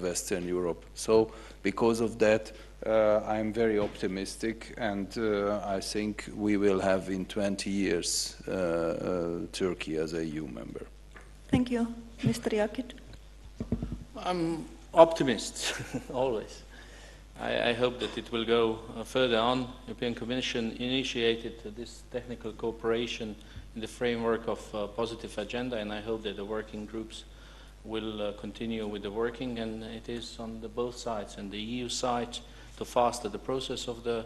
Western Europe. So because of that, I'm very optimistic, and I think we will have in 20 years Turkey as a EU member. Thank you. Mr. Jakit? I'm optimist, always. I hope that it will go further on. The European Commission initiated this technical cooperation in the framework of a positive agenda, and I hope that the working groups will continue with the working, and it is on both sides, and the EU side to foster the process of the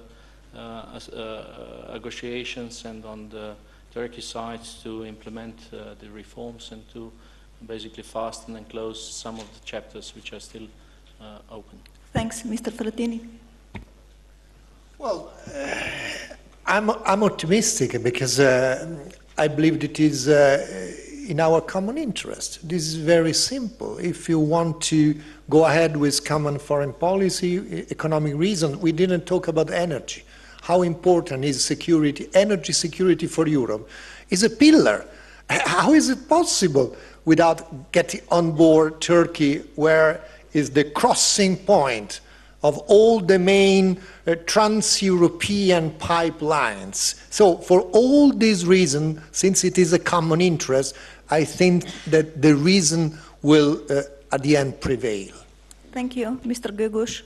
negotiations, and on the Turkish side to implement the reforms and to basically fasten and close some of the chapters which are still open. Thanks. Mr. Frattini? Well, I'm optimistic because I believe it is in our common interest. This is very simple. If you want to go ahead with common foreign policy, economic reasons, we didn't talk about energy. How important is security? Energy security for Europe is a pillar. How is it possible without getting on board Turkey, where is the crossing point of all the main trans-European pipelines? So for all these reasons, since it is a common interest, I think that the reason will at the end prevail. Thank you. Mr. Göguş?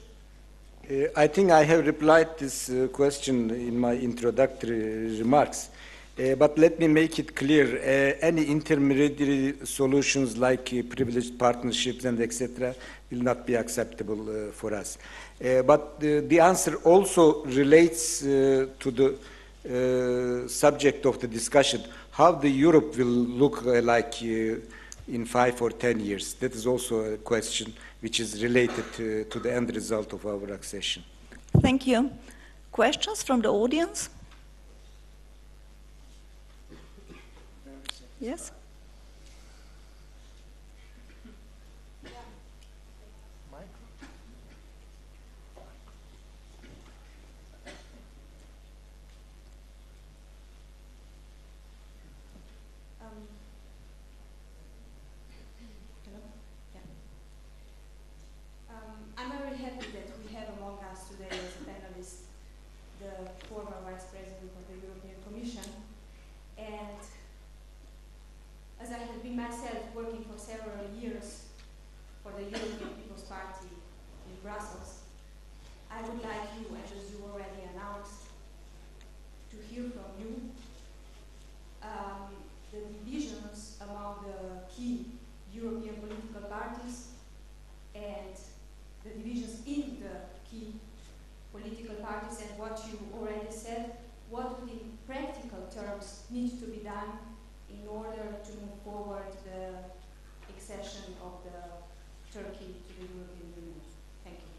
I think I have replied this question in my introductory remarks. But let me make it clear, any intermediary solutions like privileged partnerships and etc. will not be acceptable for us. But the answer also relates to the subject of the discussion, how the Europe will look like in 5 or 10 years. That is also a question which is related to the end result of our accession. Thank you. Questions from the audience? Yes? I'm very happy that we have among us today as a panelist the former Vice President of the European Commission, and as I have been myself working for several years for the European People's Party in Brussels, I would like you, and as you already announced, to hear from you the divisions among the key European political parties and the divisions in the key political parties, and what you already said, what would in practical terms need to be done in order to move forward the accession of the Turkey to the European Union. Thank you.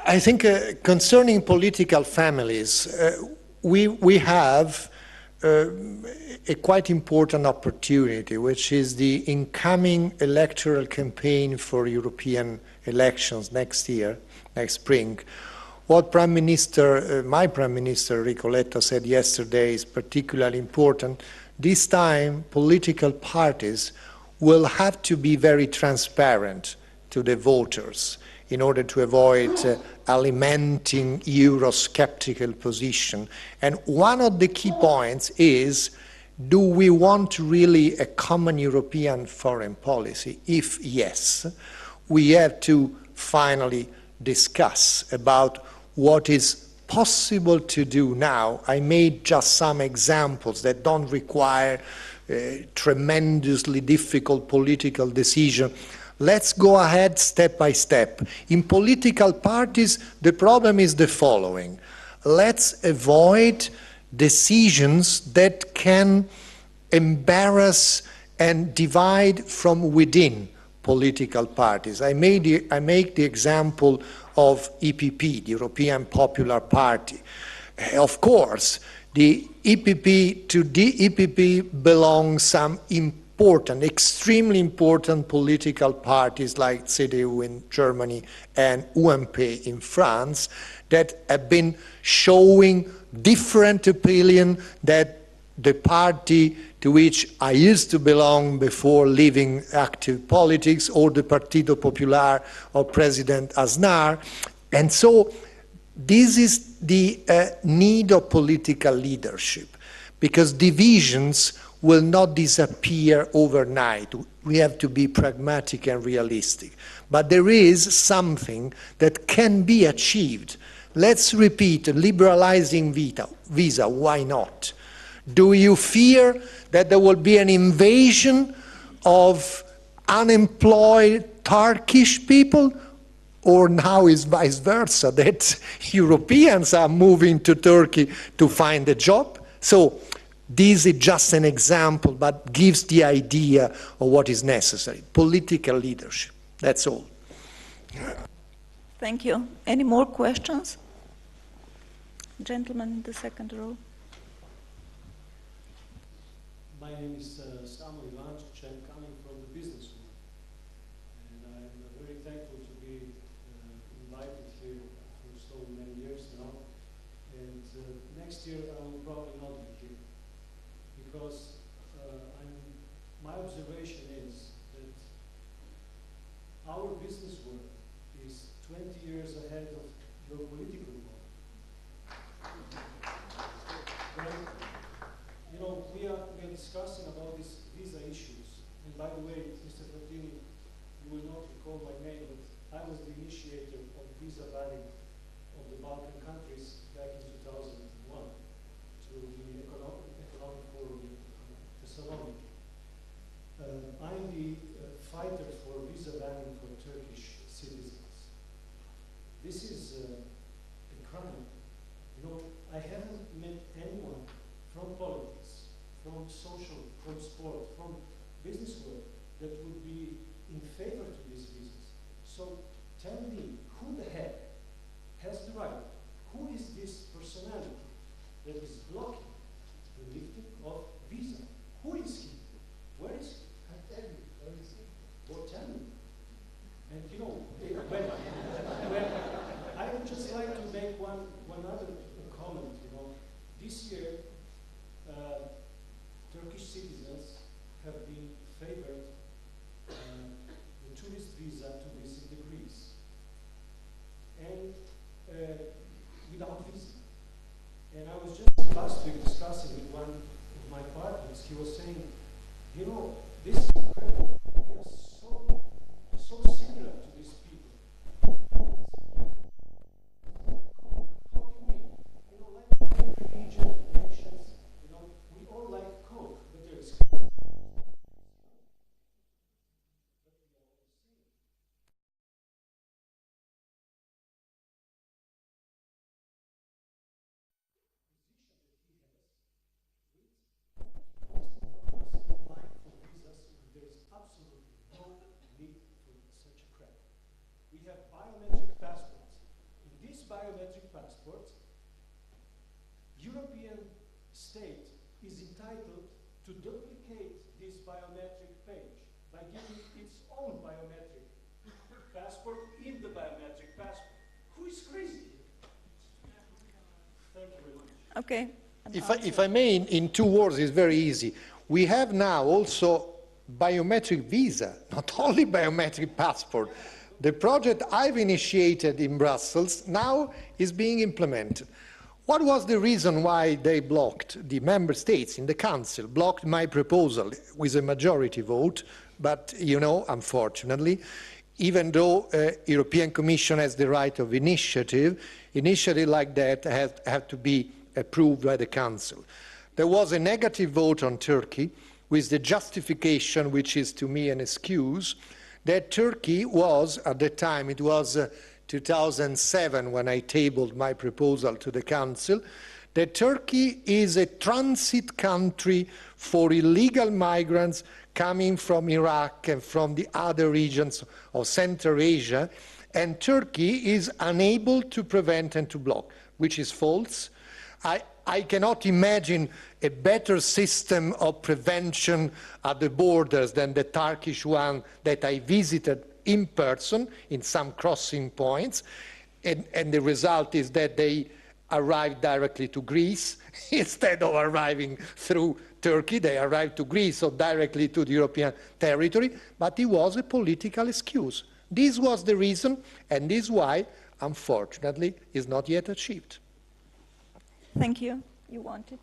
I think concerning political families, we have a quite important opportunity, which is the incoming electoral campaign for European elections next year, next spring. What Prime Minister, my Prime Minister, Ricoletto, said yesterday is particularly important. This time, political parties will have to be very transparent to the voters in order to avoid alimenting Eurosceptical position. And one of the key points is, do we want really a common European foreign policy? If yes, we have to finally discuss about what is possible to do now. I made just some examples that don't require tremendously difficult political decision. Let's go ahead step by step. In political parties, the problem is the following. Let's avoid decisions that can embarrass and divide from within political parties. I make the example of EPP, the European Popular Party. Of course, to the EPP belong some important, extremely important political parties like CDU in Germany and UMP in France that have been showing different opinion that the party to which I used to belong before leaving active politics, or the Partido Popular of President Aznar. And so this is the need of political leadership, because divisions will not disappear overnight. We have to be pragmatic and realistic. But there is something that can be achieved. Let's repeat, liberalizing visa, why not? Do you fear that there will be an invasion of unemployed Turkish people? Or now is vice versa, that Europeans are moving to Turkey to find a job? So this is just an example, but gives the idea of what is necessary. Political leadership, that's all. Thank you. Any more questions? Gentleman in the second row. My name is Samo Ivančić. I'm coming from the business world, and I'm very thankful to be invited here for so many years now. And next year I will probably not be here, because my observation is that our business world is 20 years ahead of your political world. We are discussing about these visa issues. And by the way, Mr. Frattini, you will not recall my name, but I was the initiator of visa banning of the Balkan countries back in 2001 through the Economic Forum in Thessaloniki. I'm the fighter for visa banning for Turkish citizens. This is a crime. I haven't met anyone from politics, from social, from sport, from business world that would be in favor to these visas. So tell me, who the heck has the right? Who is this personality that is blocking the lifting of visa? Who is he? Where is he? I tell you, where is he? Or tell me. And when I would just like to make one other comment. This year, Turkish citizens have been favored the tourist visa to visit Greece, and without visa. And I was just last week discussing with one of my partners. He was saying, this is incredible. We are so similar to these people. How can we, like religion and nations, we all like Coke, but there is absolutely no need for such a crap. We have biometric passports. In these biometric passports, European state is entitled to duplicate this biometric page by giving its own biometric passport in the biometric passport. Who is crazy? Thank you very much. Okay. If I may, in 2 words, it's very easy. We have now also biometric visa, not only biometric passport. The project I've initiated in Brussels now is being implemented. What was the reason why they blocked, the member states in the council blocked my proposal with a majority vote? But, you know, unfortunately, even though European Commission has the right of initiative like that have to be approved by the Council. There was a negative vote on Turkey with the justification, which is to me an excuse, that Turkey was, at the time, it was 2007 when I tabled my proposal to the Council, that Turkey is a transit country for illegal migrants coming from Iraq and from the other regions of Central Asia, and Turkey is unable to prevent and to block, which is false. I cannot imagine a better system of prevention at the borders than the Turkish one that I visited in person in some crossing points, and the result is that they arrived directly to Greece instead of arriving through Turkey. They arrived to Greece, so directly to the European territory, but it was a political excuse. This was the reason, and this is why, unfortunately, is not yet achieved. Thank you. You wanted?